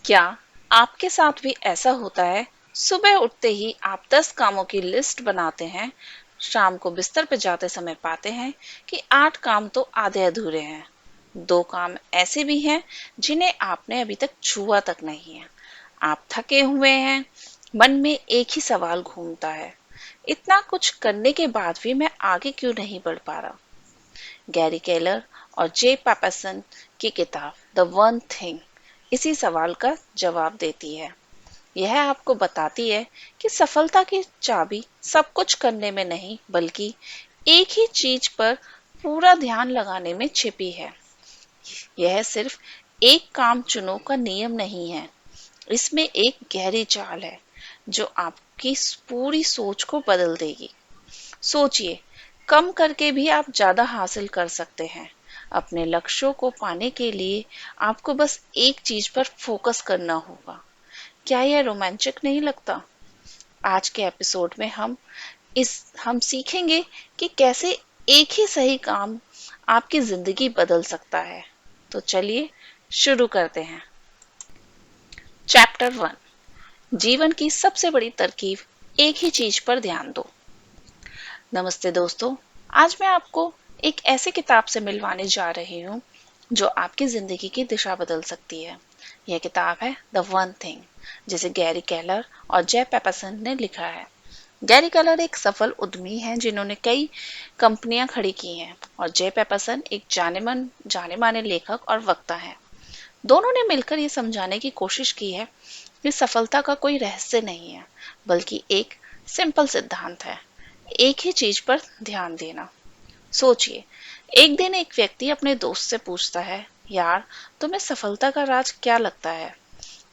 क्या आपके साथ भी ऐसा होता है? सुबह उठते ही आप 10 कामों की लिस्ट बनाते हैं, शाम को बिस्तर पर जाते समय पाते हैं कि 8 काम तो आधे अधूरे हैं। 2 काम ऐसे भी हैं जिन्हें आपने अभी तक छुआ तक नहीं है। आप थके हुए हैं, मन में एक ही सवाल घूमता है, इतना कुछ करने के बाद भी मैं आगे क्यों नहीं बढ़ पा रहा? गैरी केलर और जे पैपरसन की किताब द वन थिंग इसी सवाल का जवाब देती है। यह आपको बताती है कि सफलता की चाबी सब कुछ करने में नहीं बल्कि एक ही चीज पर पूरा ध्यान लगाने में छिपी है। यह सिर्फ एक काम चुनो का नियम नहीं है, इसमें एक गहरी चाल है जो आपकी पूरी सोच को बदल देगी। सोचिए, कम करके भी आप ज्यादा हासिल कर सकते हैं। अपने लक्ष्यों को पाने के लिए आपको बस एक चीज पर फोकस करना होगा। क्या यह रोमांचक नहीं लगता? आज के एपिसोड में हम सीखेंगे कि कैसे एक ही सही काम आपकी जिंदगी बदल सकता है। तो चलिए शुरू करते हैं। चैप्टर 1, जीवन की सबसे बड़ी तरकीब, एक ही चीज पर ध्यान दो। नमस्ते दोस्तों, आज मैं आपको एक ऐसी किताब से मिलवाने जा रही हूँ जो आपकी जिंदगी की दिशा बदल सकती है। यह किताब है द वन थिंग, जिसे गैरी केलर और जय पेपरसन ने लिखा है। गैरी केलर एक सफल उद्यमी हैं जिन्होंने कई कंपनियां खड़ी की हैं, और जय पेपरसन एक जाने माने लेखक और वक्ता हैं। दोनों ने मिलकर ये समझाने की कोशिश की है कि सफलता का कोई रहस्य नहीं है, बल्कि एक सिंपल सिद्धांत है, एक ही चीज पर ध्यान देना। सोचिए, एक दिन एक व्यक्ति अपने दोस्त से पूछता है, यार तुम्हें सफलता का राज क्या लगता है?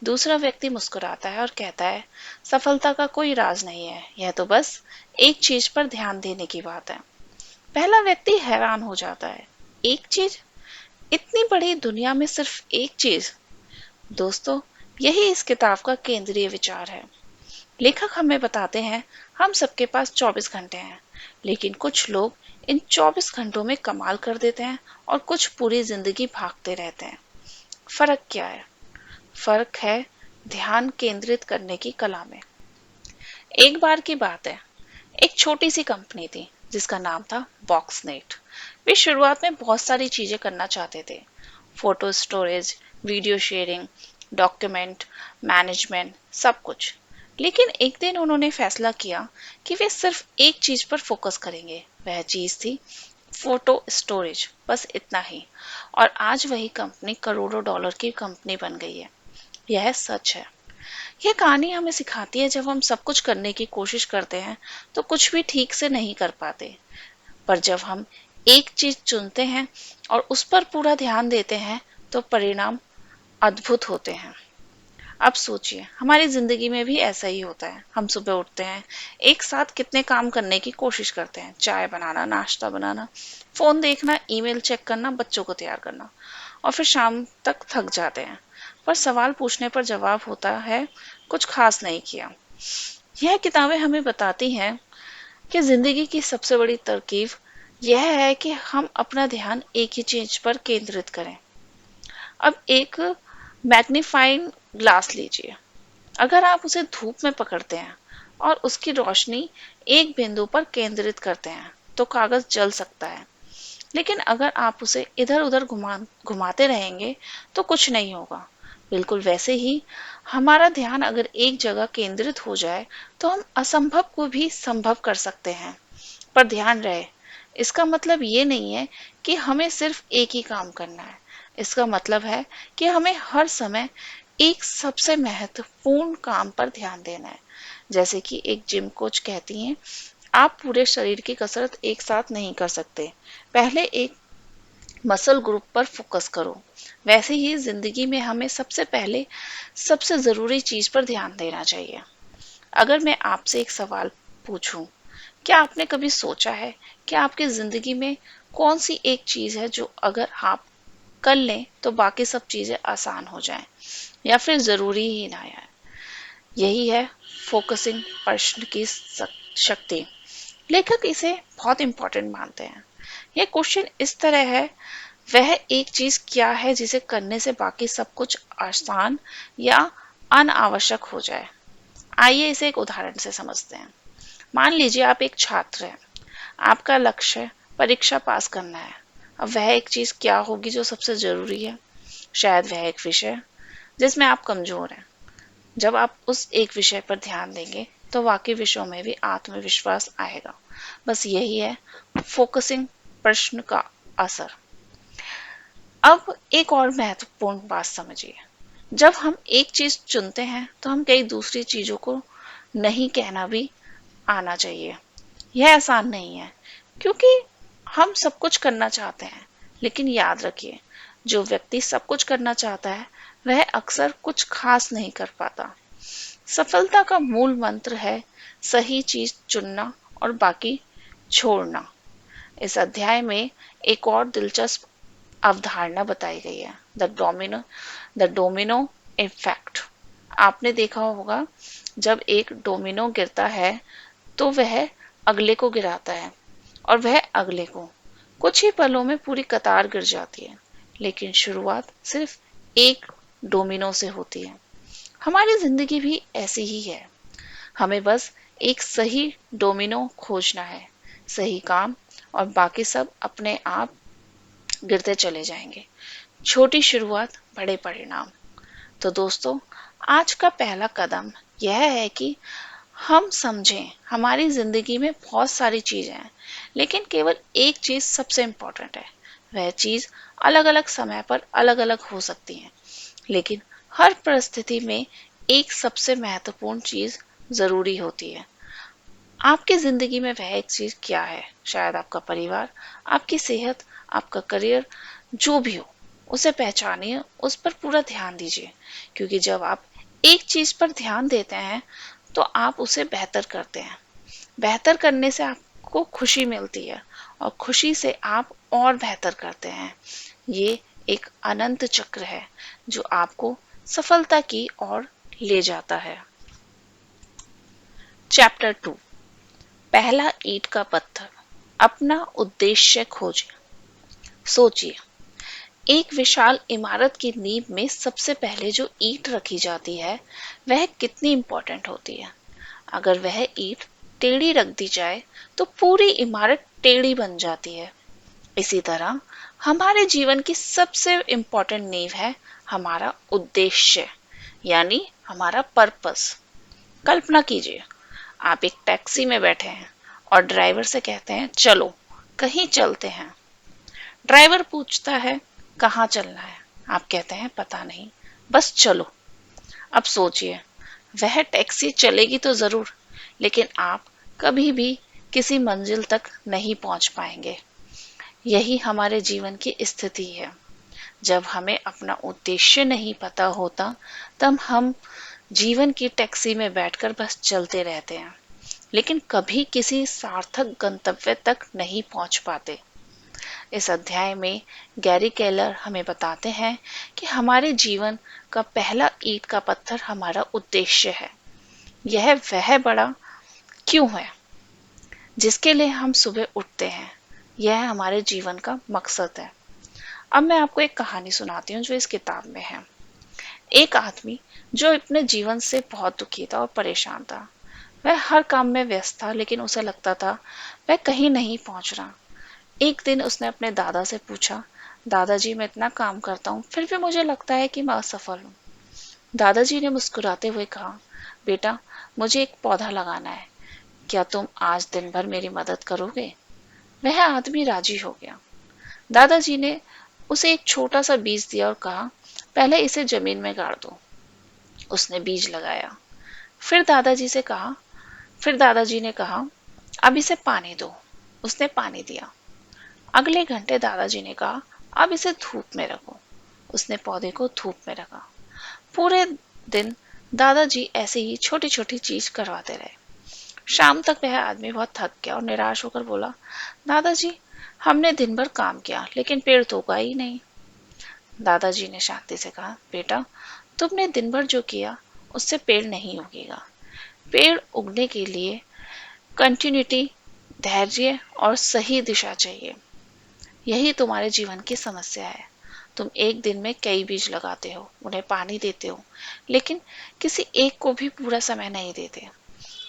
दूसरा व्यक्ति मुस्कुराता है और कहता है, सफलता का कोई राज नहीं है, यह तो बस एक चीज पर ध्यान देने की बात है। पहला व्यक्ति हैरान हो जाता है, एक चीज? इतनी बड़ी दुनिया में सिर्फ एक चीज? दोस्तों, यही इस किताब का केंद्रीय विचार है। लेखक हमें बताते हैं, हम सबके पास 24 घंटे हैं, लेकिन कुछ लोग इन 24 घंटों में कमाल कर देते हैं और कुछ पूरी जिंदगी भागते रहते हैं। फर्क क्या है? फर्क है ध्यान केंद्रित करने की कला में। एक बार की बात है, एक छोटी सी कंपनी थी जिसका नाम था बॉक्सनेट। वे शुरुआत में बहुत सारी चीजें करना चाहते थे, photo storage, video sharing, document management, सब कुछ। लेकिन एक दिन उन्होंने फैसला किया कि वे सिर्फ एक चीज पर फोकस करेंगे। वह चीज थी फोटो स्टोरेज, बस इतना ही। और आज वही कंपनी करोड़ों डॉलर की कंपनी बन गई है। यह सच है। यह कहानी हमें सिखाती है, जब हम सब कुछ करने की कोशिश करते हैं तो कुछ भी ठीक से नहीं कर पाते, पर जब हम एक चीज चुनते हैं और उस पर पूरा ध्यान देते हैं तो परिणाम अद्भुत होते हैं। अब सोचिए, हमारी जिंदगी में भी ऐसा ही होता है। हम सुबह उठते हैं, एक साथ कितने काम करने की कोशिश करते हैं, चाय बनाना, नाश्ता बनाना, फोन देखना, ईमेल चेक करना, बच्चों को तैयार करना, और फिर शाम तक थक जाते हैं। पर सवाल पूछने पर जवाब होता है, कुछ खास नहीं किया। यह किताबें हमें बताती हैं कि जिंदगी की सबसे बड़ी तरकीब यह है कि हम अपना ध्यान एक ही चीज पर केंद्रित करें। अब एक मैग्नीफाइंग ग्लास लीजिए। अगर आप उसे धूप में पकड़ते हैं और उसकी रोशनी एक बिंदु पर केंद्रित करते हैं तो कागज जल सकता है। लेकिन अगर आप उसे इधर उधर घुमाते रहेंगे तो कुछ नहीं होगा। बिल्कुल वैसे ही हमारा ध्यान अगर एक जगह केंद्रित हो जाए तो हम असंभव को भी संभव कर सकते हैं। पर ध्यान रहे, इसका मतलब ये नहीं है कि हमें सिर्फ एक ही काम करना है। इसका मतलब है कि हमें हर समय एक सबसे महत्वपूर्ण काम पर ध्यान देना है। जैसे कि एक जिम कोच कहती हैं, आप पूरे शरीर की कसरत एक साथ नहीं कर सकते, पहले एक मसल ग्रुप पर फोकस करो। वैसे ही जिंदगी में हमें सबसे पहले सबसे जरूरी चीज पर ध्यान देना चाहिए। अगर मैं आपसे एक सवाल पूछूं, क्या आपने कभी सोचा है कि आपकी जिंदगी में कौन सी एक चीज है जो अगर आप कर लें तो बाकी सब चीजें आसान हो जाएं, या फिर जरूरी ही ना आए? यही है फोकसिंग प्रश्न की शक्ति। लेखक इसे बहुत इंपॉर्टेंट मानते हैं। यह क्वेश्चन इस तरह है, वह एक चीज क्या है जिसे करने से बाकी सब कुछ आसान या अनावश्यक हो जाए। आइए इसे एक उदाहरण से समझते हैं। मान लीजिए आप एक छात्र हैं, आपका लक्ष्य परीक्षा पास करना है। अब वह एक चीज क्या होगी जो सबसे जरूरी है? शायद वह एक विषय जिसमें आप कमजोर हैं। जब आप उस एक विषय पर ध्यान देंगे तो बाकी विषयों में भी आत्मविश्वास आएगा। बस यही है फोकसिंग प्रश्न का असर। अब एक और महत्वपूर्ण बात समझिए। जब हम एक चीज चुनते हैं तो हम कई दूसरी चीजों को नहीं कहना भी आना चाहिए। यह आसान नहीं है क्योंकि हम सब कुछ करना चाहते हैं। लेकिन याद रखिए, जो व्यक्ति सब कुछ करना चाहता है वह अक्सर कुछ खास नहीं कर पाता। सफलता का मूल मंत्र है सही चीज चुनना और बाकी छोड़ना। इस अध्याय में एक और दिलचस्प अवधारणा बताई गई है, द डोमिनो इफेक्ट। आपने देखा होगा, जब एक डोमिनो गिरता है तो वह अगले को गिराता है और वह अगले को। कुछ ही पलों में पूरी कतार गिर जाती है, लेकिन शुरुआत सिर्फ एक डोमिनो से होती है। हमारी जिंदगी भी ऐसी ही है। हमें बस एक सही डोमिनो खोजना है, सही काम, और बाकी सब अपने आप गिरते चले जाएंगे। छोटी शुरुआत, बड़े परिणाम। तो दोस्तों, आज का पहला कदम यह है कि हम समझें हमारी जिंदगी में बहुत सारी चीजें हैं, लेकिन केवल एक चीज सबसे इम्पोर्टेंट है। वह चीज अलग अलग समय पर अलग अलग हो सकती है, लेकिन हर परिस्थिति में एक सबसे महत्वपूर्ण चीज जरूरी होती है। आपकी जिंदगी में वह एक चीज क्या है? शायद आपका परिवार, आपकी सेहत, आपका करियर, जो भी हो, उसे पहचानिए, उस पर पूरा ध्यान दीजिए। क्योंकि जब आप एक चीज पर ध्यान देते हैं तो आप उसे बेहतर करते हैं। बेहतर करने से आपको खुशी मिलती है और खुशी से आप और बेहतर करते हैं। ये एक अनंत चक्र है जो आपको सफलता की ओर ले जाता है। चैप्टर 2, पहला ईंट का पत्थर। अपना उद्देश्य खोजें। सोचिए, एक विशाल इमारत की नींव में सबसे पहले जो ईंट रखी जाती है वह कितनी इंपॉर्टेंट होती है। अगर वह ईंट टेढ़ी रख दी जाए तो पूरी इमारत टेढ़ी बन जाती है। इसी तरह हमारे जीवन की सबसे इंपॉर्टेंट नींव है हमारा उद्देश्य, यानी हमारा पर्पस। कल्पना कीजिए, आप एक टैक्सी में बैठे हैं और ड्राइवर से कहते हैं चलो कहीं चलते हैं। ड्राइवर पूछता है कहाँ चलना है? आप कहते हैं पता नहीं, बस चलो। अब सोचिए, वह टैक्सी चलेगी तो जरूर, लेकिन आप कभी भी किसी मंजिल तक नहीं पहुंच पाएंगे। यही हमारे जीवन की स्थिति है। जब हमें अपना उद्देश्य नहीं पता होता तब हम जीवन की टैक्सी में बैठकर बस चलते रहते हैं, लेकिन कभी किसी सार्थक गंतव्य तक नहीं पहुंच पाते। इस अध्याय में गैरी केलर हमें बताते हैं कि हमारे जीवन का पहला ईंट का पत्थर हमारा उद्देश्य है। यह वह बड़ा क्यों है जिसके लिए हम सुबह उठते हैं। यह हमारे जीवन का मकसद है। अब मैं आपको एक कहानी सुनाती हूँ जो इस किताब में है। एक आदमी जो अपने जीवन से बहुत दुखी था और परेशान था। वह हर काम में व्यस्त था, लेकिन उसे लगता था वह कहीं नहीं पहुंच रहा। एक दिन उसने अपने दादा से पूछा, दादाजी, मैं इतना काम करता हूँ फिर भी मुझे लगता है कि मैं असफल हूँ। दादाजी ने मुस्कुराते हुए कहा, बेटा, मुझे एक पौधा लगाना है, क्या तुम आज दिन भर मेरी मदद करोगे? वह आदमी राजी हो गया। दादाजी ने उसे एक छोटा सा बीज दिया और कहा, पहले इसे जमीन में गाड़ दो। उसने बीज लगाया। फिर दादाजी ने कहा, अब इसे पानी दो। उसने पानी दिया। अगले घंटे दादाजी ने कहा, अब इसे धूप में रखो। उसने पौधे को धूप में रखा। पूरे दिन दादाजी ऐसे ही छोटी छोटी चीज करवाते रहे। शाम तक वह आदमी बहुत थक गया और निराश होकर बोला, दादाजी, हमने दिन भर काम किया लेकिन पेड़ तो उगा ही नहीं। दादाजी ने शांति से कहा, बेटा, तुमने दिन भर जो किया उससे पेड़ नहीं उगेगा। पेड़ उगने के लिए कंटिन्यूटी, धैर्य और सही दिशा चाहिए। यही तुम्हारे जीवन की समस्या है। तुम एक दिन में कई बीज लगाते हो, उन्हें पानी देते हो, लेकिन किसी एक को भी पूरा समय नहीं देते।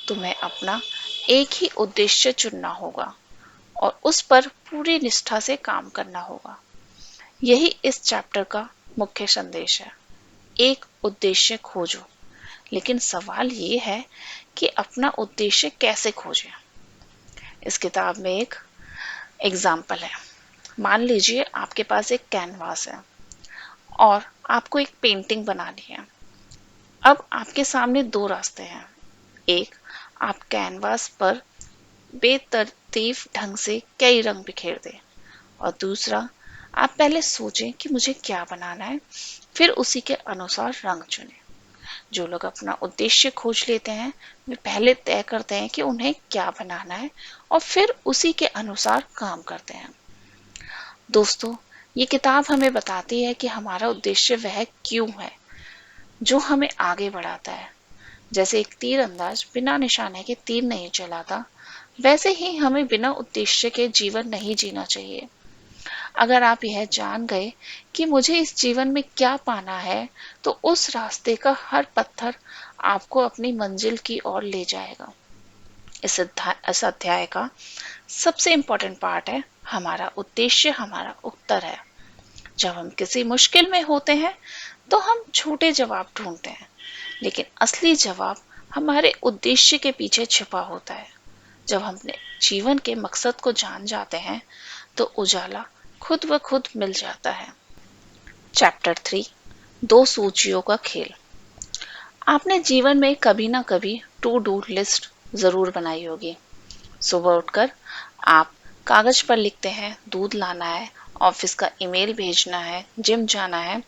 तुम्हें अपना एक ही उद्देश्य चुनना होगा और उस पर पूरी निष्ठा से काम करना होगा। यही इस चैप्टर का मुख्य संदेश है। एक उद्देश्य खोजो, लेकिन सवाल ये है कि अपना उद्देश्य कैसे खोजें। इस किताब में एक एग्जाम्पल है। मान लीजिए आपके पास एक कैनवास है और आपको एक पेंटिंग बनानी है। अब आपके सामने दो रास्ते हैं। एक, आप कैनवास पर बेतरतीब ढंग से कई रंग बिखेर दें, और दूसरा, आप पहले सोचें कि मुझे क्या बनाना है, फिर उसी के अनुसार रंग चुनें। जो लोग अपना उद्देश्य खोज लेते हैं, वे पहले तय करते हैं कि उन्हें क्या बनाना है और फिर उसी के अनुसार काम करते हैं। दोस्तों, ये किताब हमें बताती है कि हमारा उद्देश्य वह क्यों है जो हमें आगे बढ़ाता है। जैसे एक तीर अंदाज बिना निशाने के तीर नहीं चलाता, वैसे ही हमें बिना उद्देश्य के जीवन नहीं जीना चाहिए। अगर आप यह जान गए कि मुझे इस जीवन में क्या पाना है, तो उस रास्ते का हर पत्थर आपको अपनी मंजिल की ओर ले जाएगा। इस अध्याय का सबसे इम्पोर्टेंट पार्ट है, हमारा उद्देश्य हमारा उत्तर है। जब हम किसी मुश्किल में होते हैं तो हम छोटे जवाब ढूंढते हैं, लेकिन असली जवाब हमारे उद्देश्य के पीछे छिपा होता है। जब हम अपने जीवन के मकसद को जान जाते हैं तो उजाला खुद ब खुद मिल जाता है। चैप्टर 3, दो सूचियों का खेल। आपने जीवन में कभी ना कभी टू डू लिस्ट जरूर बनाई होगी। सुबह उठकर आप कागज पर लिखते हैं, दूध लाना है, ऑफिस का ईमेल भेजना है, जिम जाना है,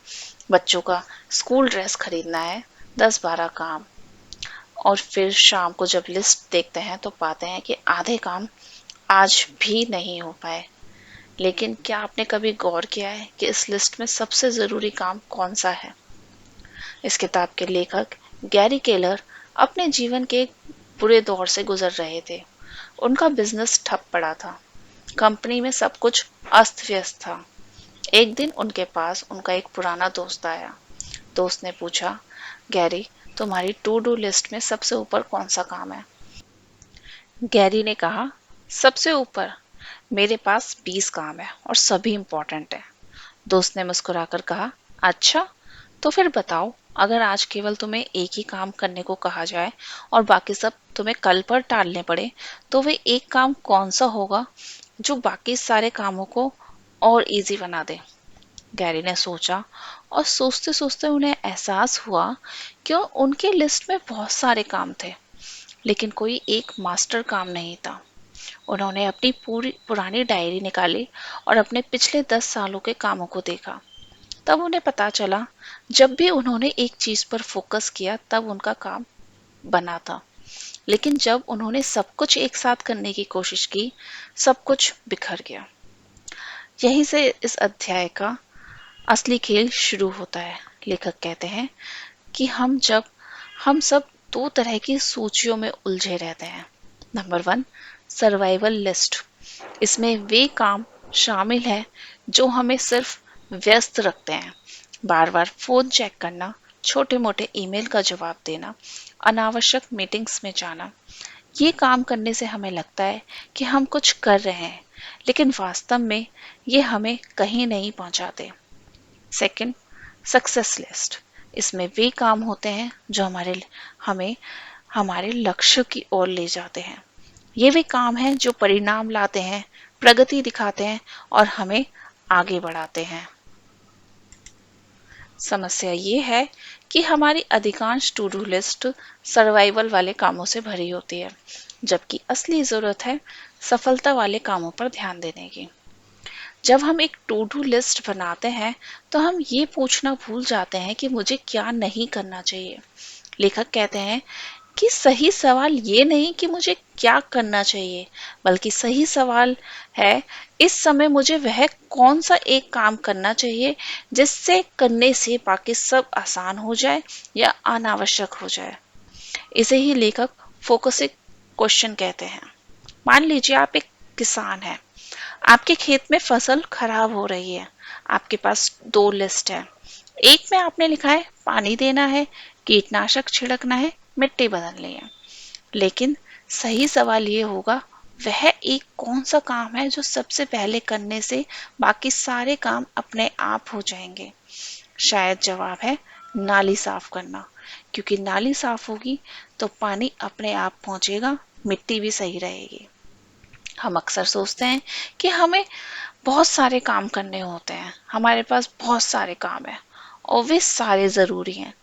बच्चों का स्कूल ड्रेस खरीदना है, 10-12 काम। और फिर शाम को जब लिस्ट देखते हैं तो पाते हैं कि आधे काम आज भी नहीं हो पाए। लेकिन क्या आपने कभी गौर किया है कि इस लिस्ट में सबसे जरूरी काम कौन सा है? इस किताब के लेखक गैरी केलर अपने जीवन के एक बुरे दौर से गुजर रहे थे। उनका बिजनेस ठप पड़ा था, कंपनी में सब कुछ अस्त व्यस्त था। एक दिन उनके पास उनका एक पुराना दोस्त आया। दोस्त ने पूछा, गैरी, तुम्हारी टू डू लिस्ट में सबसे ऊपर कौन सा काम है? गैरी ने कहा, सबसे ऊपर? मेरे पास 20 काम है और सभी इम्पोर्टेंट है। दोस्त ने मुस्कुराकर कहा, अच्छा, तो फिर बताओ, अगर आज केवल तुम्हें एक ही काम करने को कहा जाए और बाकी सब तुम्हें कल पर टालने पड़े, तो वे एक काम कौन सा होगा जो बाकी सारे कामों को और इजी बना दे? गैरी ने सोचा, और सोचते सोचते उन्हें एहसास हुआ कि उनके लिस्ट में बहुत सारे काम थे, लेकिन कोई एक मास्टर काम नहीं था। उन्होंने अपनी पूरी पुरानी डायरी निकाली और अपने पिछले 10 सालों के कामों को देखा। तब उन्हें पता चला, जब भी उन्होंने एक चीज पर फोकस किया तब उनका काम बना था, लेकिन जब उन्होंने सब कुछ एक साथ करने की कोशिश की, सब कुछ बिखर गया। यहीं से इस अध्याय का असली खेल शुरू होता है। लेखक कहते हैं कि हम सब दो तरह की सूचियों में उलझे रहते हैं। Number 1, survival list. इसमें वे काम शामिल है जो हमें सिर्फ व्यस्त रखते हैं। बार बार फोन चेक करना, छोटे मोटे ईमेल का जवाब देना, अनावश्यक मीटिंग्स में जाना। ये काम करने से हमें लगता है कि हम कुछ कर रहे हैं, लेकिन वास्तव में ये हमें कहीं नहीं पहुंचाते। Second, success list. इसमें वे काम होते हैं जो हमें हमारे लक्ष्य की ओर ले जाते हैं। ये वे काम हैं जो परिणाम लाते हैं, प्रगति दिखाते हैं और हमें आगे बढ़ाते हैं। समस्या ये है कि हमारी अधिकांश टू डू लिस्ट सर्वाइवल वाले कामों से भरी होती है, जबकि असली जरूरत है सफलता वाले कामों पर ध्यान देने की। जब हम एक टू डू लिस्ट बनाते हैं तो हम ये पूछना भूल जाते हैं कि मुझे क्या नहीं करना चाहिए। लेखक कहते हैं कि सही सवाल ये नहीं कि मुझे क्या करना चाहिए, बल्कि सही सवाल है, इस समय मुझे वह कौन सा एक काम करना चाहिए जिससे करने से बाकी सब आसान हो जाए या अनावश्यक हो जाए। इसे ही लेखक फोकसिंग क्वेश्चन कहते हैं। मान लीजिए आप एक किसान हैं। आपके खेत में फसल खराब हो रही है, आपके पास दो लिस्ट है। एक में आपने लिखा है पानी देना है, कीटनाशक छिड़कना है, मिट्टी बदलनी है। लेकिन सही सवाल ये होगा, वह एक कौन सा काम है जो सबसे पहले करने से बाकी सारे काम अपने आप हो जाएंगे? शायद जवाब है नाली साफ करना, क्योंकि नाली साफ होगी तो पानी अपने आप पहुंचेगा, मिट्टी भी सही रहेगी। हम अक्सर सोचते हैं कि हमें बहुत सारे काम करने होते हैं, हमारे पास बहुत सारे काम हैं और वे सारे ज़रूरी हैं।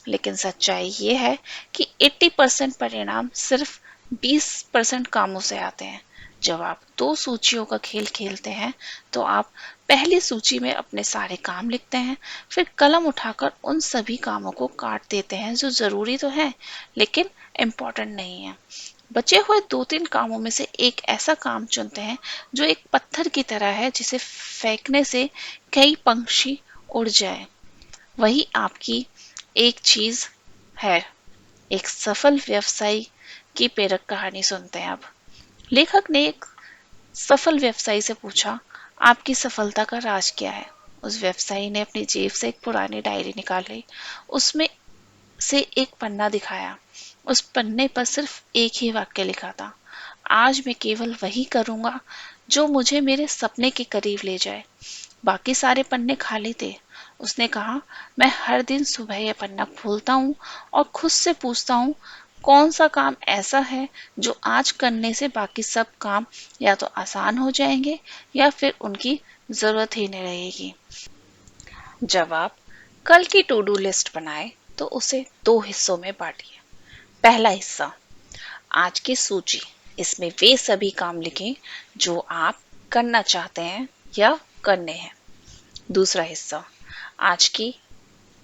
लेकिन सच्चाई ये है कि 80% परिणाम सिर्फ 20% कामों से आते हैं। जब आप दो सूचियों का खेल खेलते हैं तो आप पहली सूची में अपने सारे काम लिखते हैं, फिर कलम उठाकर उन सभी कामों को काट देते हैं जो ज़रूरी तो हैं लेकिन इम्पोर्टेंट नहीं है। बचे हुए 2-3 कामों में से एक ऐसा काम चुनते हैं जो एक पत्थर की तरह है, जिसे फेंकने से कई पंछी उड़ जाए। वही आपकी एक चीज है। एक सफल व्यवसायी की प्रेरक कहानी सुनते हैं अब। लेखक ने एक सफल व्यवसायी से पूछा, आपकी सफलता का राज क्या है? उस व्यवसायी ने अपनी जेब से एक पुरानी डायरी निकाली, उसमें से एक पन्ना दिखाया। उस पन्ने पर सिर्फ एक ही वाक्य लिखा था, आज मैं केवल वही करूंगा जो मुझे मेरे सपने के करीब ले जाए। बाकी सारे पन्ने खाली थे। उसने कहा, मैं हर दिन सुबह यह पन्ना खोलता हूँ और खुद से पूछता हूँ, कौन सा काम ऐसा है जो आज करने से बाकी सब काम या तो आसान हो जाएंगे या फिर उनकी जरूरत ही नहीं रहेगी। जब आप कल की टू डू लिस्ट बनाए तो उसे दो हिस्सों में बांटिए। पहला हिस्सा, आज की सूची। इसमें वे सभी काम लिखें जो आप करना चाहते हैं या करने हैं। दूसरा हिस्सा, आज की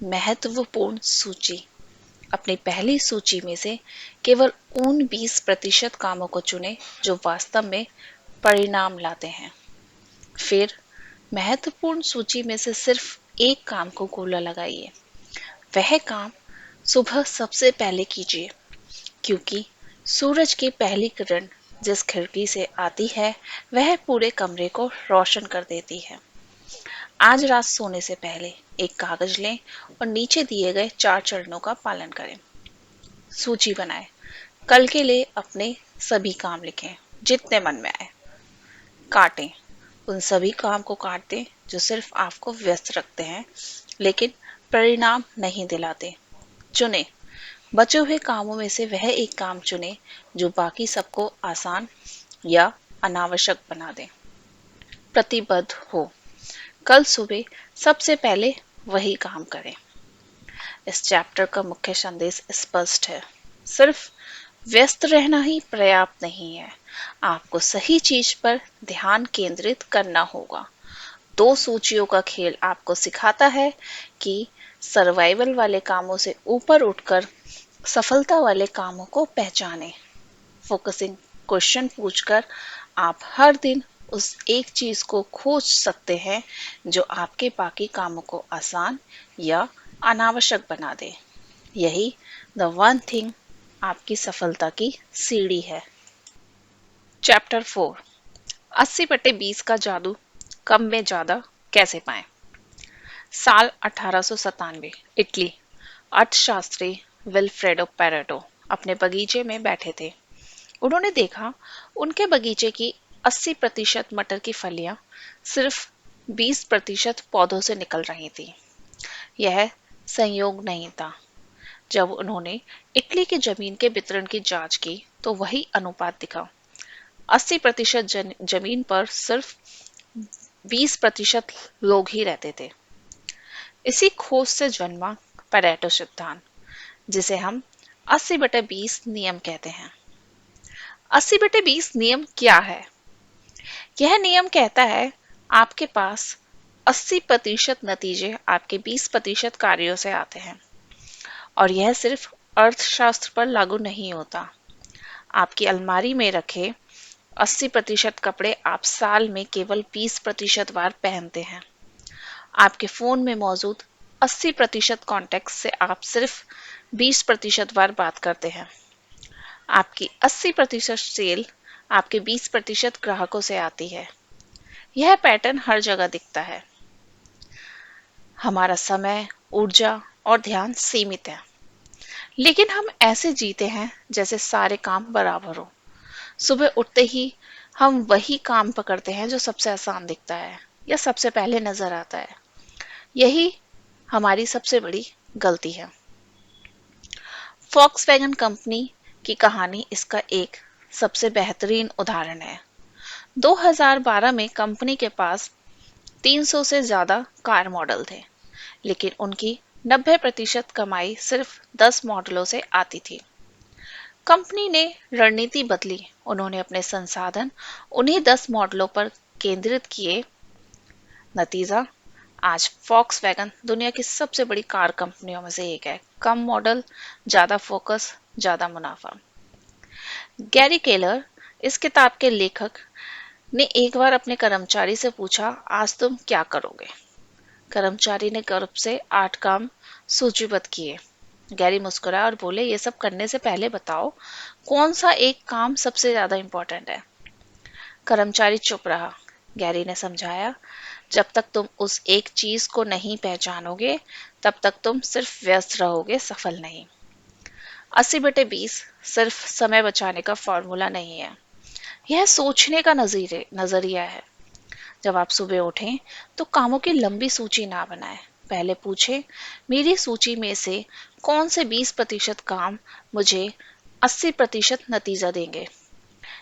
महत्वपूर्ण सूची। अपनी पहली सूची में से केवल उन 20% कामों को चुनें जो वास्तव में परिणाम लाते हैं। फिर महत्वपूर्ण सूची में से सिर्फ एक काम को गोला लगाइए। वह काम सुबह सबसे पहले कीजिए, क्योंकि सूरज की पहली किरण जिस खिड़की से आती है वह पूरे कमरे को रोशन कर देती है। आज रात सोने से पहले एक कागज लें और नीचे दिए गए 4 चरणों का पालन करें। सूची बनाएं। कल के लिए अपने सभी काम लिखें जितने मन में आए। काटें। उन सभी काम को काट दें जो सिर्फ आपको व्यस्त रखते हैं लेकिन परिणाम नहीं दिलाते। चुनें। बचे हुए कामों में से वह एक काम चुनें जो बाकी सबको आसान या अनावश्यक बना दे। प्रतिबद्ध हो। कल सुबह सबसे पहले वही काम करें। इस चैप्टर का मुख्य संदेश स्पष्ट है। सिर्फ व्यस्त रहना ही पर्याप्त नहीं है, आपको सही चीज पर ध्यान केंद्रित करना होगा। दो सूचियों का खेल आपको सिखाता है कि सर्वाइवल वाले कामों से ऊपर उठकर सफलता वाले कामों को पहचानें। फोकसिंग क्वेश्चन पूछकर आप हर दिन उस एक चीज को खोज सकते हैं जो आपके बाकी कामों को आसान या अनावश्यक बना दे। यही द वन थिंग आपकी सफलता की सीढ़ी है। चैप्टर 4, 80/20 का जादू कम में ज्यादा कैसे पाएं। साल 1897, इटली। अर्थशास्त्री विल्फ्रेडो पेरेटो अपने बगीचे में बैठे थे। उन्होंने देखा, उनके बगीचे की 80% मटर की फलियां सिर्फ 20% पौधों से निकल रही थी। यह संयोग नहीं था। जब उन्होंने इटली की जमीन के वितरण की जांच की तो वही अनुपात दिखा। 80% जमीन पर सिर्फ 20% लोग ही रहते थे। इसी खोज से जन्मा पेरेटो सिद्धांत, जिसे हम 80/20 नियम कहते हैं। 80/20 नियम क्या है? यह नियम कहता है, आपके पास 80% नतीजे आपके 20% कार्यों से आते हैं। और यह सिर्फ अर्थशास्त्र पर लागू नहीं होता। आपकी अलमारी में रखे 80% कपड़े आप साल में केवल 20% बार पहनते हैं। आपके फोन में मौजूद 80% कॉन्टैक्ट से आप सिर्फ 20% बार बात करते हैं। आपकी 80% सेल आपके 20% ग्राहकों से आती है। यह पैटर्न हर जगह दिखता है। हमारा समय, ऊर्जा और ध्यान सीमित है, लेकिन हम ऐसे जीते हैं जैसे सारे काम बराबर हो। सुबह उठते ही हम वही काम पकड़ते हैं जो सबसे आसान दिखता है या सबसे पहले नजर आता है। यही हमारी सबसे बड़ी गलती है। फॉक्सवैगन कंपनी की कहानी इसका एक सबसे बेहतरीन उदाहरण है। 2012 में कंपनी के पास 300 से ज्यादा कार मॉडल थे, लेकिन उनकी 90% कमाई सिर्फ 10 मॉडलों से आती थी। कंपनी ने रणनीति बदली। उन्होंने अपने संसाधन उन्हीं 10 मॉडलों पर केंद्रित किए। नतीजा, आज फॉक्सवैगन दुनिया की सबसे बड़ी कार कंपनियों में से एक है। कम मॉडल, ज्यादा फोकस, ज्यादा मुनाफा। गैरी केलर, इस किताब के लेखक, ने एक बार अपने कर्मचारी से पूछा, आज तुम क्या करोगे? कर्मचारी ने गर्व से 8 काम सूचीबद्ध किए। गैरी मुस्कुराए और बोले, ये सब करने से पहले बताओ कौन सा एक काम सबसे ज्यादा इंपॉर्टेंट है। कर्मचारी चुप रहा। गैरी ने समझाया, जब तक तुम उस एक चीज को नहीं पहचानोगे तब तक तुम सिर्फ व्यस्त रहोगे, सफल नहीं। 80/20 सिर्फ समय बचाने का फॉर्मूला नहीं है, यह सोचने का नजरिया है। जब आप सुबह उठें तो कामों की लंबी सूची ना बनाएं। पहले पूछें, मेरी सूची में से कौन से 20% काम मुझे 80% नतीजा देंगे।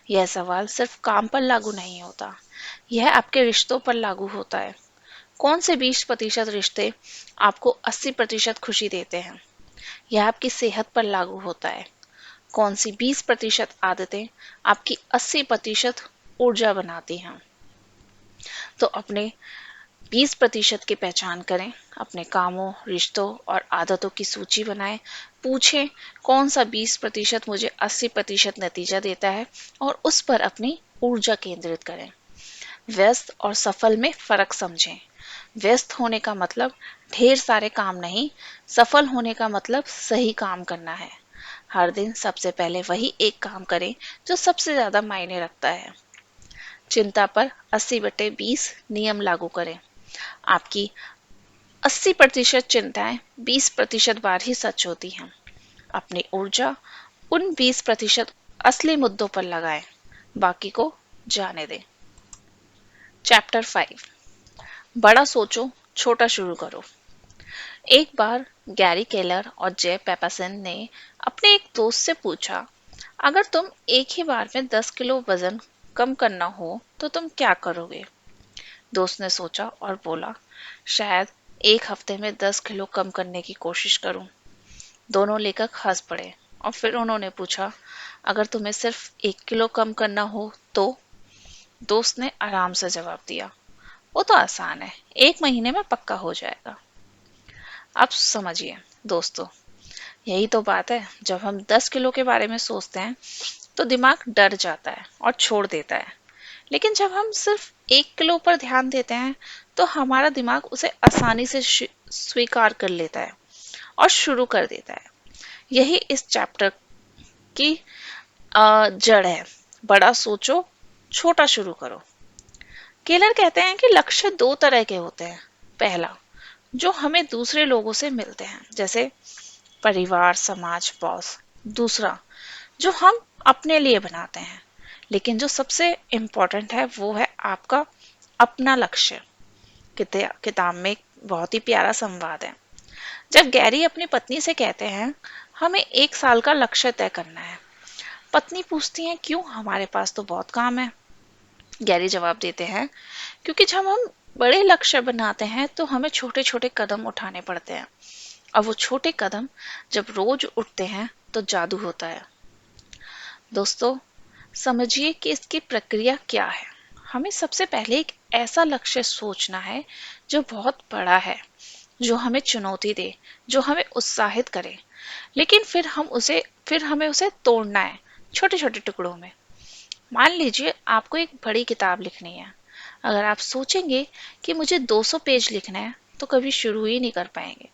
यह सवाल सिर्फ काम पर लागू नहीं होता, यह आपके रिश्तों पर लागू होता है। कौन से 20% रिश्ते आपको 80% खुशी देते हैं? यह आपकी सेहत पर लागू होता है। कौन सी 20% आदतें आपकी 80% ऊर्जा बनाती हैं? तो अपने 20% की पहचान करें, अपने कामों, रिश्तों और आदतों की सूची बनाएं। पूछें, कौन सा 20% मुझे 80% नतीजा देता है और उस पर अपनी ऊर्जा केंद्रित करें। व्यस्त और सफल में फर्क समझें। व्यस्त होने का मतलब ढेर सारे काम नहीं, सफल होने का मतलब सही काम करना है। हर दिन सबसे पहले वही एक काम करें जो सबसे ज्यादा मायने रखता है। चिंता पर 80/20 नियम लागू करें। आपकी 80% चिंताएं 20% बार ही सच होती हैं। अपनी ऊर्जा उन 20% असली मुद्दों पर लगाएं, बाकी को जाने दें। चैप्टर 5, बड़ा सोचो, छोटा शुरू करो। एक बार गैरी केलर और जे पेपासन ने अपने एक दोस्त से पूछा, अगर तुम एक ही बार में 10 किलो वजन कम करना हो तो तुम क्या करोगे? दोस्त ने सोचा और बोला, शायद एक हफ्ते में 10 किलो कम करने की कोशिश करूं। दोनों लेखक हंस पड़े और फिर उन्होंने पूछा, अगर तुम्हें सिर्फ 1 किलो कम करना हो तो? दोस्त ने आराम से जवाब दिया, वो तो आसान है, 1 महीने में पक्का हो जाएगा। अब समझिए दोस्तों, यही तो बात है। जब हम 10 किलो के बारे में सोचते हैं तो दिमाग डर जाता है और छोड़ देता है, लेकिन जब हम सिर्फ 1 किलो पर ध्यान देते हैं तो हमारा दिमाग उसे आसानी से स्वीकार कर लेता है और शुरू कर देता है। यही इस चैप्टर की जड़ है। बड़ा सोचो, छोटा शुरू करो। केलर कहते हैं कि लक्ष्य 2 तरह के होते हैं। पहला, जो हमें दूसरे लोगों से मिलते हैं, जैसे परिवार, समाज, बॉस। दूसरा, जो हम अपने लिए बनाते हैं। लेकिन जो सबसे इम्पोर्टेंट है वो है आपका अपना लक्ष्य। किताब में एक बहुत ही प्यारा संवाद है। जब गैरी अपनी पत्नी से कहते हैं, हमें 1 साल का लक्ष्य तय करना है। पत्नी पूछती है, क्यों? हमारे पास तो बहुत काम है। गैरी जवाब देते हैं, क्योंकि जब हम बड़े लक्ष्य बनाते हैं तो हमें छोटे छोटे कदम उठाने पड़ते हैं, और वो छोटे कदम जब रोज उठते हैं तो जादू होता है। दोस्तों, समझिए कि इसकी प्रक्रिया क्या है। हमें सबसे पहले एक ऐसा लक्ष्य सोचना है जो बहुत बड़ा है, जो हमें चुनौती दे, जो हमें उत्साहित करे। लेकिन फिर हमें उसे तोड़ना है छोटे छोटे टुकड़ों में। मान लीजिए आपको एक बड़ी किताब लिखनी है। अगर आप सोचेंगे कि मुझे 200 पेज लिखना है तो कभी शुरू ही नहीं कर पाएंगे।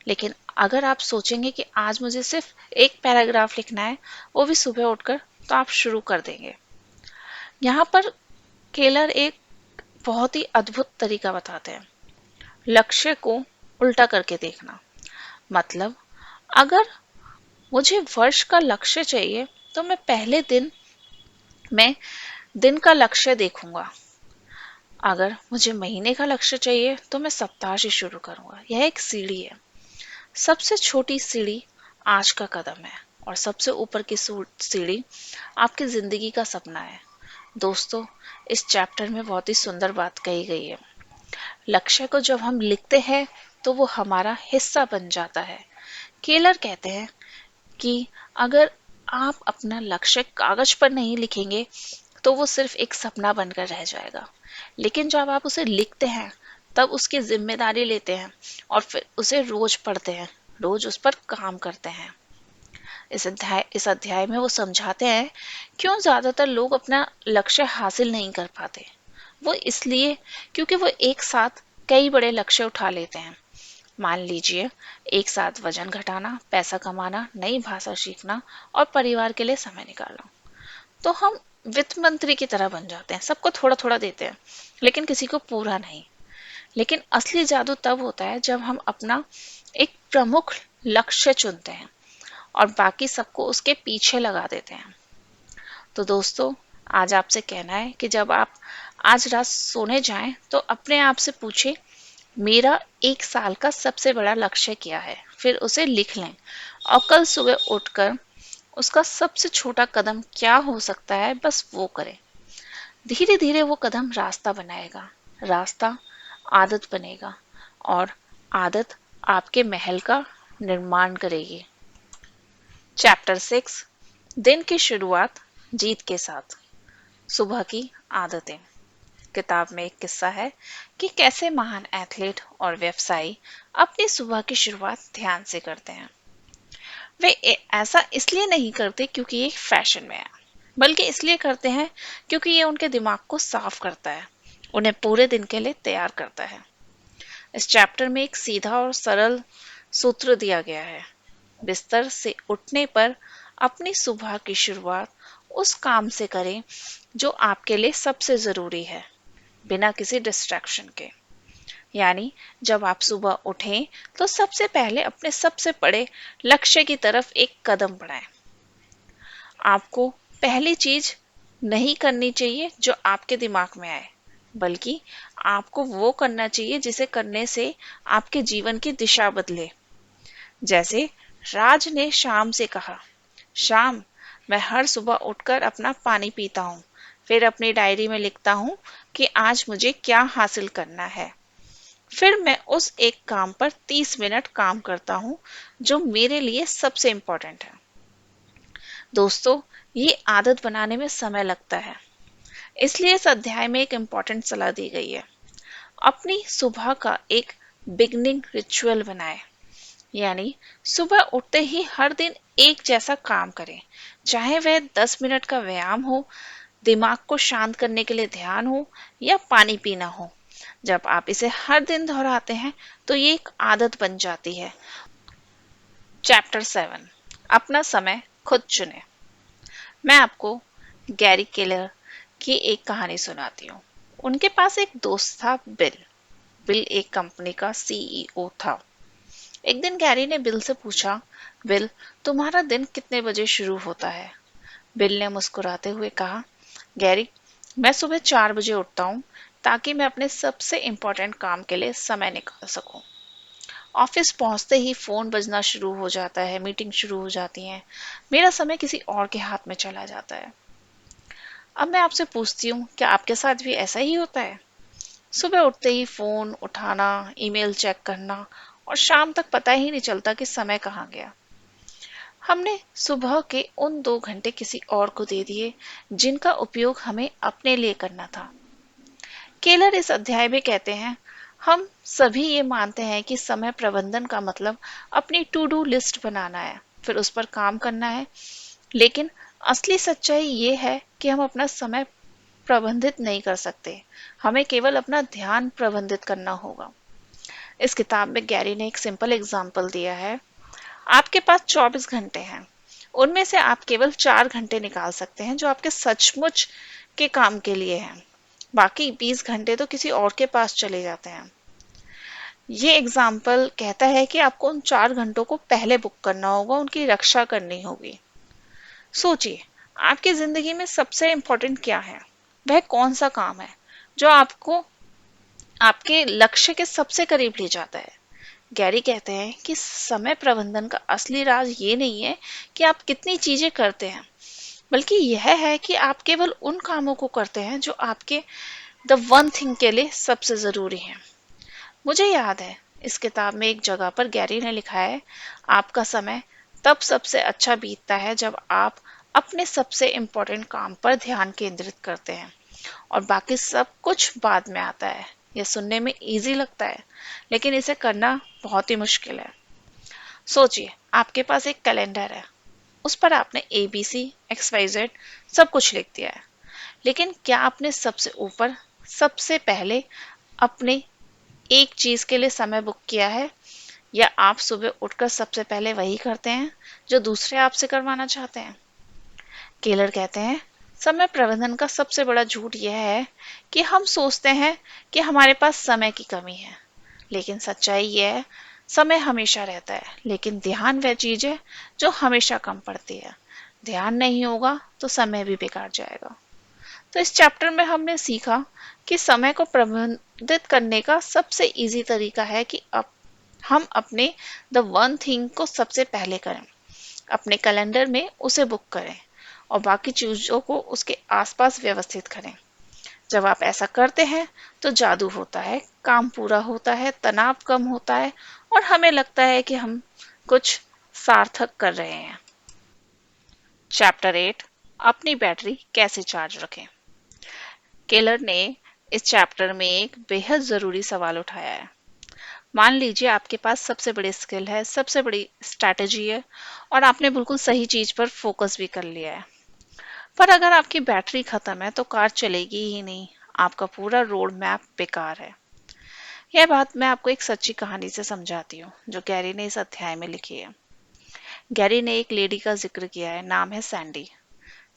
लेकिन अगर आप सोचेंगे कि आज मुझे सिर्फ एक पैराग्राफ लिखना है, वो भी सुबह उठकर, तो आप शुरू कर देंगे। यहाँ पर केलर एक बहुत ही अद्भुत तरीका बताते हैं। लक्ष्य को उल्टा करके देखना। मतलब अगर मुझे वर्ष का लक्ष्य चाहिए तो मैं पहले दिन में दिन का लक्ष्य देखूंगा। अगर मुझे महीने का लक्ष्य चाहिए तो मैं सप्ताह से शुरू करूंगा। यह एक सीढ़ी है। सबसे छोटी सीढ़ी आज का कदम है और सबसे ऊपर की सीढ़ी आपकी जिंदगी का सपना है। दोस्तों, इस चैप्टर में बहुत ही सुंदर बात कही गई है। लक्ष्य को जब हम लिखते हैं तो वो हमारा हिस्सा बन जाता है। केलर कहते हैं कि अगर आप अपना लक्ष्य कागज पर नहीं लिखेंगे तो वो सिर्फ एक सपना बनकर रह जाएगा, लेकिन जब आप उसे लिखते हैं तब उसकी जिम्मेदारी लेते हैं और फिर उसे रोज पढ़ते हैं, रोज उस पर काम करते हैं। इस अध्याय में वो समझाते हैं क्यों ज्यादातर लोग अपना लक्ष्य हासिल नहीं कर पाते। वो इसलिए क्योंकि वो एक साथ कई बड़े लक्ष्य उठा लेते हैं। मान लीजिए, एक साथ वजन घटाना, पैसा कमाना, नई भाषा सीखना और परिवार के लिए समय निकालना। तो हम वित्त मंत्री की तरह बन जाते हैं, सबको थोड़ा थोड़ा देते हैं लेकिन किसी को पूरा नहीं। लेकिन असली जादू तब होता है जब हम अपना एक प्रमुख लक्ष्य चुनते हैं और बाकी सबको उसके पीछे लगा देते हैं। तो दोस्तों, आज आपसे कहना है कि जब आप आज रात सोने जाएं तो अपने आप से पूछें, मेरा एक साल का सबसे बड़ा लक्ष्य क्या है? फिर उसे लिख लें और कल सुबह उठकर उसका सबसे छोटा कदम क्या हो सकता है, बस वो करें। धीरे धीरे वो कदम रास्ता बनाएगा, रास्ता आदत बनेगा और आदत आपके महल का निर्माण करेगी। चैप्टर 6, दिन की शुरुआत जीत के साथ। सुबह की आदतें। किताब में एक किस्सा है कि कैसे महान एथलीट और व्यवसायी अपनी सुबह की शुरुआत ध्यान से करते हैं। वे ऐसा इसलिए नहीं करते क्योंकि ये फैशन में है, बल्कि इसलिए करते हैं क्योंकि ये उनके दिमाग को साफ करता है, उन्हें पूरे दिन के लिए तैयार करता है। इस चैप्टर में एक सीधा और सरल सूत्र दिया गया है। बिस्तर से उठने पर अपनी सुबह की शुरुआत उस काम से करें जो आपके लिए सबसे जरूरी है, बिना किसी डिस्ट्रैक्शन के। यानी जब आप सुबह उठें तो सबसे पहले अपने सबसे बड़े लक्ष्य की तरफ एक कदम बढ़ाएं। आपको पहली चीज नहीं करनी चाहिए जो आपके दिमाग में आए, बल्कि आपको वो करना चाहिए जिसे करने से आपके जीवन की दिशा बदले। जैसे राज ने शाम से कहा, शाम, मैं हर सुबह उठकर अपना पानी पीता हूँ, फिर अपनी डायरी में लिखता हूँ कि आज मुझे क्या हासिल करना है। फिर मैं उस एक काम पर 30 मिनट काम करता हूँ जो मेरे लिए सबसे इम्पोर्टेंट है। दोस्तों, ये आदत बनाने में समय लगता है, इसलिए इस अध्याय में एक इम्पोर्टेंट सलाह दी गई है। अपनी सुबह का एक बिगनिंग रिचुअल बनाएं। यानी सुबह उठते ही हर दिन एक जैसा काम करें, चाहे वह 10 मिनट का व्यायाम हो, दिमाग को शांत करने के लिए ध्यान हो या पानी पीना हो। जब आप इसे हर दिन दोहराते हैं तो ये एक आदत बन जाती है। चैप्टर 7, अपना समय खुद चुने। मैं आपको गैरी केलर की एक कहानी सुनाती हूँ। उनके पास एक दोस्त था, बिल। बिल एक कंपनी का सीईओ था। एक दिन गैरी ने बिल से पूछा, बिल, तुम्हारा दिन कितने बजे शुरू होता है? बिल ने मुस्कुराते हुए कहा, गैरी, मैं सुबह 4 बजे उठता हूँ ताकि मैं अपने सबसे इम्पोर्टेंट काम के लिए समय निकाल सकूं। ऑफिस पहुंचते ही फोन बजना शुरू हो जाता है, मीटिंग शुरू हो जाती है, मेरा समय किसी और के हाथ में चला जाता है। अब मैं आपसे पूछती हूँ, क्या आपके साथ भी ऐसा ही होता है? सुबह उठते ही फोन उठाना, ईमेल चेक करना और शाम तक पता ही नहीं चलता कि समय कहाँ गया। हमने सुबह के उन 2 घंटे किसी और को दे दिए जिनका उपयोग हमें अपने लिए करना था। केलर इस अध्याय में कहते हैं, हम सभी ये मानते हैं कि समय प्रबंधन का मतलब अपनी टू डू लिस्ट बनाना है, फिर उस पर काम करना है। लेकिन असली सच्चाई ये है कि हम अपना समय प्रबंधित नहीं कर सकते, हमें केवल अपना ध्यान प्रबंधित करना होगा। इस किताब में गैरी ने एक सिंपल एग्जाम्पल दिया है। आपके पास 24 घंटे हैं, उनमें से आप केवल 4 घंटे निकाल सकते हैं जो आपके सचमुच के काम के लिए हैं। बाकी 20 घंटे तो किसी और के पास चले जाते हैं। ये एग्जाम्पल कहता है कि आपको उन 4 घंटों को पहले बुक करना होगा, उनकी रक्षा करनी होगी। सोचिए, आपकी जिंदगी में सबसे इंपॉर्टेंट क्या है? वह कौन सा काम है जो आपको आपके लक्ष्य के सबसे करीब ले जाता है? गैरी कहते हैं कि समय प्रबंधन का असली राज ये नहीं है कि आप कितनी चीजें करते हैं, बल्कि यह है कि आप केवल उन कामों को करते हैं जो आपके द वन थिंग के लिए सबसे जरूरी है। मुझे याद है, इस किताब में एक जगह पर गैरी ने लिखा है, आपका समय तब सबसे अच्छा बीतता है जब आप अपने सबसे इम्पोर्टेंट काम पर ध्यान केंद्रित करते हैं और बाकी सब कुछ बाद में आता है। यह सुनने में इजी लगता है, लेकिन इसे करना बहुत ही मुश्किल है। सोचिए, आपके पास एक कैलेंडर है, उस पर आपने ABC XYZ सब कुछ लिख दिया है, लेकिन क्या आपने सबसे ऊपर सबसे पहले अपने एक चीज के लिए समय बुक किया है, या आप सुबह उठकर सबसे पहले वही करते हैं जो दूसरे आपसे करवाना चाहते हैं? केलर कहते हैं, समय प्रबंधन का सबसे बड़ा झूठ यह है कि हम सोचते हैं कि हमारे पास समय की कमी है, लेकिन सच्चाई यह है, समय हमेशा रहता है, लेकिन ध्यान वह चीज है जो हमेशा कम पड़ती है। ध्यान नहीं होगा तो समय भी बेकार जाएगा। तो इस चैप्टर में हमने सीखा कि समय को प्रबंधित करने का सबसे इजी तरीका है कि हम अपने द वन थिंग को सबसे पहले करें, अपने कैलेंडर में उसे बुक करें और बाकी चीजों को उसके आसपास व्यवस्थित करें। जब आप ऐसा करते हैं तो जादू होता है, काम पूरा होता है, तनाव कम होता है और हमें लगता है कि हम कुछ सार्थक कर रहे हैं। चैप्टर 8, अपनी बैटरी कैसे चार्ज रखें। केलर ने इस चैप्टर में एक बेहद जरूरी सवाल उठाया है। मान लीजिए आपके पास सबसे बड़ी स्किल है, सबसे बड़ी स्ट्रैटेजी है और आपने बिल्कुल सही चीज पर फोकस भी कर लिया है, पर अगर आपकी बैटरी खत्म है तो कार चलेगी ही नहीं, आपका पूरा रोड मैप बेकार है। यह बात मैं आपको एक सच्ची कहानी से समझाती हूँ जो गैरी ने इस अध्याय में लिखी है। गैरी ने एक लेडी का जिक्र किया है, नाम है सैंडी।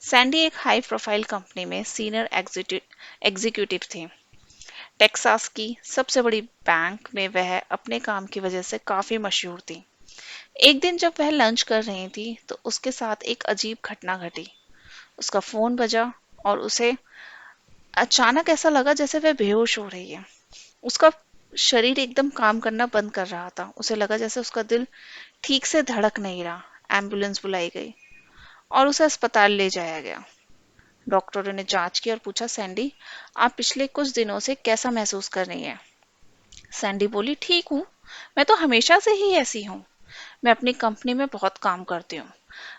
सैंडी एक हाई प्रोफाइल कंपनी में सीनियर एग्जीक्यूटिव थी। टेक्सास की सबसे बड़ी बैंक में वह अपने काम की वजह से काफी मशहूर थी। एक दिन जब वह लंच कर रही थी तो उसके साथ एक अजीब घटना घटी। उसका फोन बजा और उसे अचानक ऐसा लगा जैसे वह बेहोश हो रही है। उसका शरीर एकदम काम करना बंद कर रहा था। उसे लगा जैसे उसका दिल ठीक से धड़क नहीं रहा। एम्बुलेंस बुलाई गई और उसे अस्पताल ले जाया गया। डॉक्टरों ने जांच की और पूछा, सैंडी, आप पिछले कुछ दिनों से कैसा महसूस कर रही हैं? सैंडी बोली, ठीक हूँ, मैं तो हमेशा से ही ऐसी हूँ। मैं अपनी कंपनी में बहुत काम करती हूँ,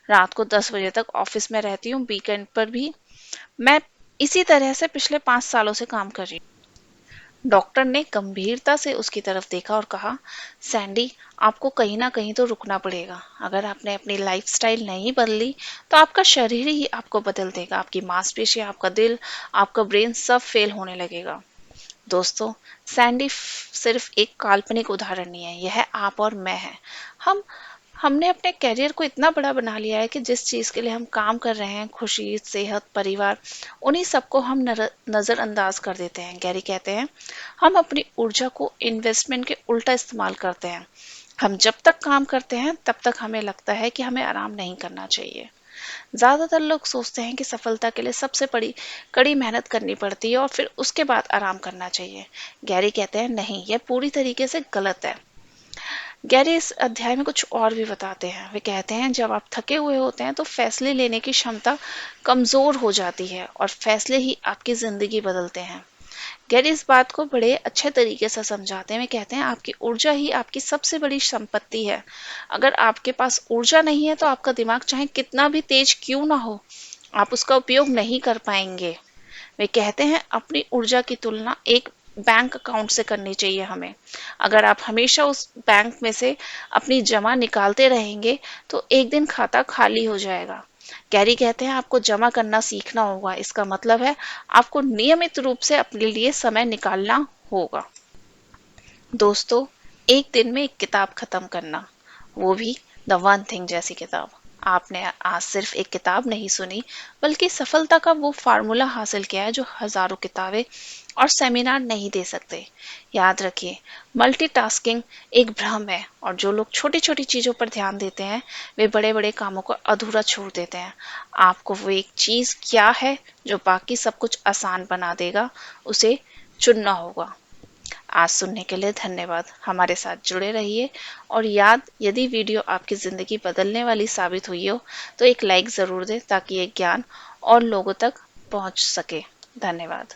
रात को 10 बजे तक ऑफिस में रहती हूँ, वीकेंड पर भी। मैं इसी तरह से पिछले 5 सालों से काम कर रही हूँ। डॉक्टर ने गंभीरता से उसकी तरफ देखा और कहा, सैंडी, आपको कहीं ना कहीं तो रुकना पड़ेगा। अगर आपने अपनी लाइफस्टाइल नहीं बदली तो आपका शरीर ही आपको बदल देगा। आपकी मांसपेशियां, आपका दिल, आपका ब्रेन सब फेल होने लगेगा। दोस्तों, सैंडी सिर्फ एक काल्पनिक उदाहरण नहीं है, यह आप और मैं है। हम हमने अपने करियर को इतना बड़ा बना लिया है कि जिस चीज के लिए हम काम कर रहे हैं, खुशी, सेहत, परिवार, उन्हीं सबको हम नजरअंदाज कर देते हैं। गैरी कहते हैं, हम अपनी ऊर्जा को इन्वेस्टमेंट के उल्टा इस्तेमाल करते हैं। हम जब तक काम करते हैं तब तक हमें लगता है कि हमें आराम नहीं करना चाहिए। ज्यादातर लोग सोचते हैं कि सफलता के लिए सबसे बड़ी कड़ी मेहनत करनी पड़ती है और फिर उसके बाद आराम करना चाहिए। गैरी कहते हैं, नहीं, यह पूरी तरीके से गलत है। गैरी इस अध्याय में कुछ और भी बताते हैं। वे कहते हैं, जब आप थके हुए होते हैं तो फैसले लेने की क्षमता कमजोर हो जाती है और फैसले ही आपकी जिंदगी बदलते हैं। गैरी इस बात को बड़े अच्छे तरीके से समझाते हैं। वे कहते हैं, आपकी ऊर्जा ही आपकी सबसे बड़ी संपत्ति है। अगर आपके पास ऊर्जा नहीं है तो आपका दिमाग चाहे कितना भी तेज क्यों ना हो, आप उसका उपयोग नहीं कर पाएंगे। वे कहते हैं, अपनी ऊर्जा की तुलना एक बैंक अकाउंट से करनी चाहिए हमें। अगर आप हमेशा उस बैंक में से अपनी जमा निकालते रहेंगे तो एक दिन खाता खाली हो जाएगा। गैरी कहते हैं, आपको जमा करना सीखना होगा। इसका मतलब है आपको नियमित रूप से अपने लिए समय निकालना होगा। दोस्तों, एक दिन में एक किताब खत्म करना, वो भी द वन थिंग जैसी किताब, आपने आज सिर्फ एक किताब नहीं सुनी, बल्कि सफलता का वो फार्मूला हासिल किया है जो हजारों किताबें और सेमिनार नहीं दे सकते। याद रखिए, मल्टीटास्किंग एक भ्रम है और जो लोग छोटी छोटी चीजों पर ध्यान देते हैं वे बड़े बड़े कामों को अधूरा छोड़ देते हैं। आपको वो एक चीज क्या है जो बाकी सब कुछ आसान बना देगा, उसे चुनना होगा। आज सुनने के लिए धन्यवाद। हमारे साथ जुड़े रहिए और यदि वीडियो आपकी ज़िंदगी बदलने वाली साबित हुई हो तो एक लाइक ज़रूर दें ताकि ये ज्ञान और लोगों तक पहुंच सके। धन्यवाद।